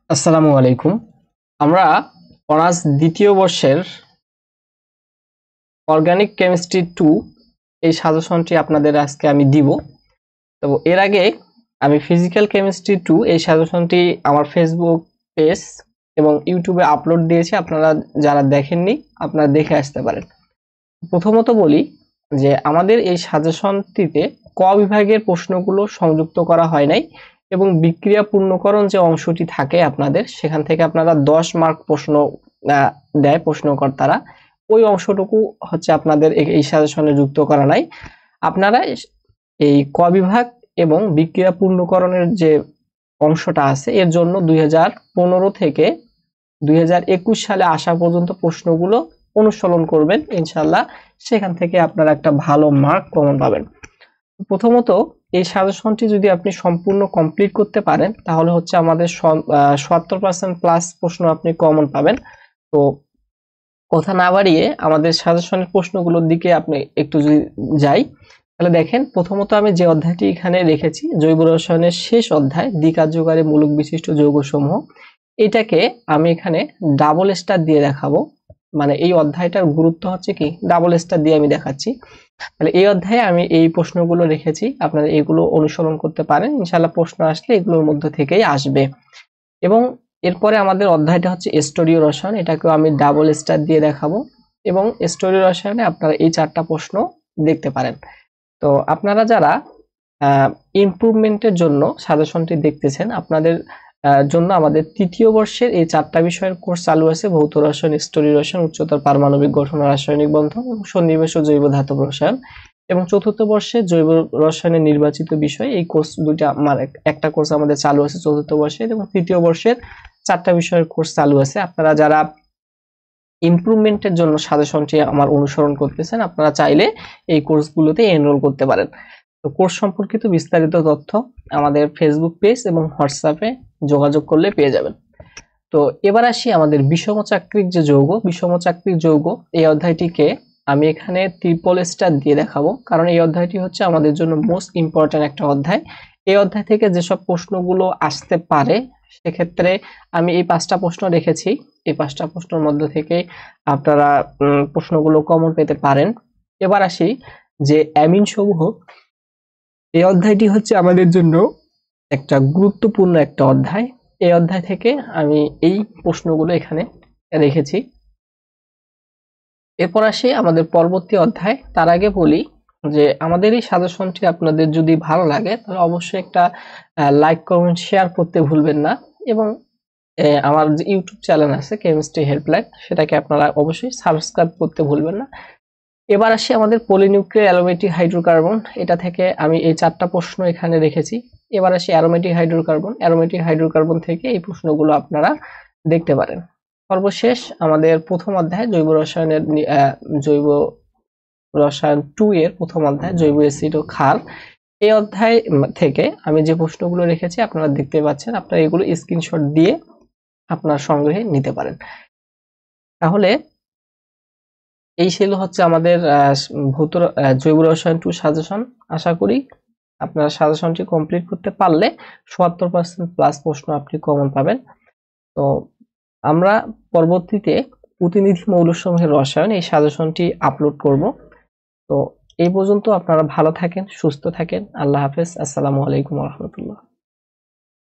আসসালামু আলাইকুম। আমরা অনার্স দ্বিতীয় বর্ষের অর্গানিক কেমিস্ট্রি 2 এই সাজেশনটি আপনাদের আজকে আমি দিব। তো এর আগে আমি ফিজিক্যাল কেমিস্ট্রি 2 এই সাজেশনটি আমার ফেসবুক পেজ এবং ইউটিউবে আপলোড দিয়েছি। আপনারা যারা দেখেননি আপনারা দেখে আসতে পারেন। প্রথমত বলি যে আমাদের এই সাজেশনটিতে ক বিভাগের প্রশ্নগুলো সংযুক্ত করা হয় নাই এবং বিক্রিয়া পূর্ণকরণ যে অংশটি থাকে আপনাদের সেখান থেকে আপনারা 10 মার্ক প্রশ্ন দেয় প্রশ্নকর্তারা, ওই অংশটুকু হচ্ছে আপনাদের এই সাজেশনে যুক্ত করা নাই। আপনারা এই ক বিভাগ এবং বিক্রিয়া পূর্ণকরণের যে অংশটা আছে এর জন্য 2015 থেকে 2021 সালে আসা পর্যন্ত প্রশ্নগুলো অনুসরণ করবেন, ইনশাল্লাহ সেখান থেকে আপনারা একটা ভালো মার্ক কমন পাবেন। প্রথমত এই সাজেশনটি যদি আপনি সম্পূর্ণ কমপ্লিট করতে পারেন তাহলে হচ্ছে আমাদের 70% প্লাস প্রশ্ন আপনি কমন পাবেন। তো কথা না বাড়িয়ে আমাদের সাজেশনের প্রশ্নগুলোর দিকে আপনি একটু যদি যাই তাহলে দেখেন, প্রথমত আমি যে অধ্যায়টি এখানে রেখেছি জৈব রসায়নের শেষ অধ্যায় দ্বিকার্যকারী মূলক বিশিষ্ট যৌগসমূহ, এটাকে আমি এখানে ডাবল স্টার দিয়ে দেখাবো। মানে এই অধ্যায়টার গুরুত্ব হচ্ছে কি ডাবল স্টার দিয়ে আমি দেখাচ্ছি। তাহলে এই অধ্যায়ে আমি এই প্রশ্নগুলো রেখেছি, আপনারা এগুলো অনুসরণ করতে পারেন, ইনশাআল্লাহ প্রশ্ন আসলে এগুলোর মধ্যে থেকেই আসবে। এবং এরপরে আমাদের অধ্যায়টা হচ্ছে স্টোরীয় রসায়ন, এটাকেও আমি ডাবল স্টার দিয়ে দেখাবো এবং স্টোরীয় রসায়নে আপনারা এই 4টা প্রশ্ন দেখতে পারেন। তো আপনারা যারা ইমপ্রুভমেন্টের জন্য সাজেশনটি দেখতেছেন, আপনাদের জন্য আমাদের তৃতীয় বর্ষের এই 4টা বিষয়ের কোর্স চালু আছে: ভৌত রসায়ন, স্টোরীয় রসায়ন, উচ্চতর পারমাণবিক গঠন ও রাসায়নিক বন্ধন এবং সন্নিবেশ ও জৈব ধাতব রসায়ন। এবং চতুর্থ বর্ষে জৈব রসায়নের নির্বাচিত বিষয়, এই কোর্স দুইটা একটা কোর্স আমাদের চালু আছে চতুর্থ বর্ষের, এবং তৃতীয় বর্ষের 4টা বিষয়ের কোর্স চালু আছে। আপনারা যারা ইমপ্রুভমেন্টের জন্য সাজেশনটি আমার অনুসরণ করতেছেন আপনারা চাইলে এই কোর্সগুলোতে এনরোল করতে পারেন। তো কোর্স সম্পর্কিত বিস্তারিত তথ্য আমাদের ফেসবুক পেজ এবং হোয়াটসঅ্যাপে যোগাযোগ করলে পেয়ে যাবেন। তো এবার আসি আমাদের বিষমচাক্রিক যে যৌগ, বিষমচাক্রিক যৌগ এই অধ্যায়টিকে আমি এখানে ট্রিপল স্টার দিয়ে দেখাবো, কারণ এই অধ্যায়টি হচ্ছে আমাদের জন্য মোস্ট ইম্পর্টেন্ট একটা অধ্যায়। এই অধ্যায় থেকে যেসব প্রশ্নগুলো আসতে পারে সেক্ষেত্রে আমি এই 5টা প্রশ্ন রেখেছি, এই 5টা প্রশ্নের মধ্যে থেকে আপনারা প্রশ্নগুলো কমন পেতে পারেন। এবার আসি যে অ্যামিন সমূহ, এই অধ্যায়টি হচ্ছে আমাদের জন্য একটা গুরুত্বপূর্ণ একটা অধ্যায়। এই অধ্যায় থেকে আমি এই প্রশ্নগুলো এখানে রেখেছি। এরপর আসি আমাদের পরবর্তী অধ্যায়। তার আগে বলি যে আমাদের এই সাজেশনটি আপনাদের যদি ভালো লাগে তাহলে অবশ্যই একটা লাইক কমেন্ট শেয়ার করতে ভুলবেন না, এবং আমার যে ইউটিউব চ্যানেল আছে কেমিস্ট্রি হেল্পলাইন সেটাকে আপনারা অবশ্যই সাবস্ক্রাইব করতে ভুলবেন না। এবার আসি আমাদের পলিনিউক্লিয়ার অ্যারোমেটিক হাইড্রোকার্বন, এটা থেকে আমি এই 4টা প্রশ্ন এখানে রেখেছি। এবার আসি অ্যারোমেটিক হাইড্রোকার্বন, অ্যারোমেটিক হাইড্রোকার্বন থেকে এই প্রশ্নগুলো আপনারা দেখতে পারেন। সর্বশেষ আমাদের প্রথম অধ্যায় জৈব রসায়নের জৈব রসায়ন 2 এর প্রথম অধ্যায় জৈব অ্যাসিড ও ক্ষার, এই অধ্যায় থেকে আমি যে প্রশ্নগুলো রেখেছি আপনারা দেখতে পাচ্ছেন, আপনারা এগুলো স্ক্রিনশট দিয়ে আপনার সংগ্রহে নিতে পারেন। তাহলে এই ছিল হচ্ছে আমাদের জৈব রসায়ন 2 সাজেশন। আশা করি আপনারা সাজেশনটি কমপ্লিট করতে পারলে 70% প্লাস প্রশ্ন আপনি কমন পাবেন। তো আমরা পরবর্তীতে প্রতিনিধি মৌলসমূহের রসায়ন এই সাজেশনটি আপলোড করব। তো এই পর্যন্ত আপনারা ভালো থাকেন, সুস্থ থাকেন। আল্লাহ হাফেজ। আসসালামু আলাইকুম ওয়া রাহমাতুল্লাহ।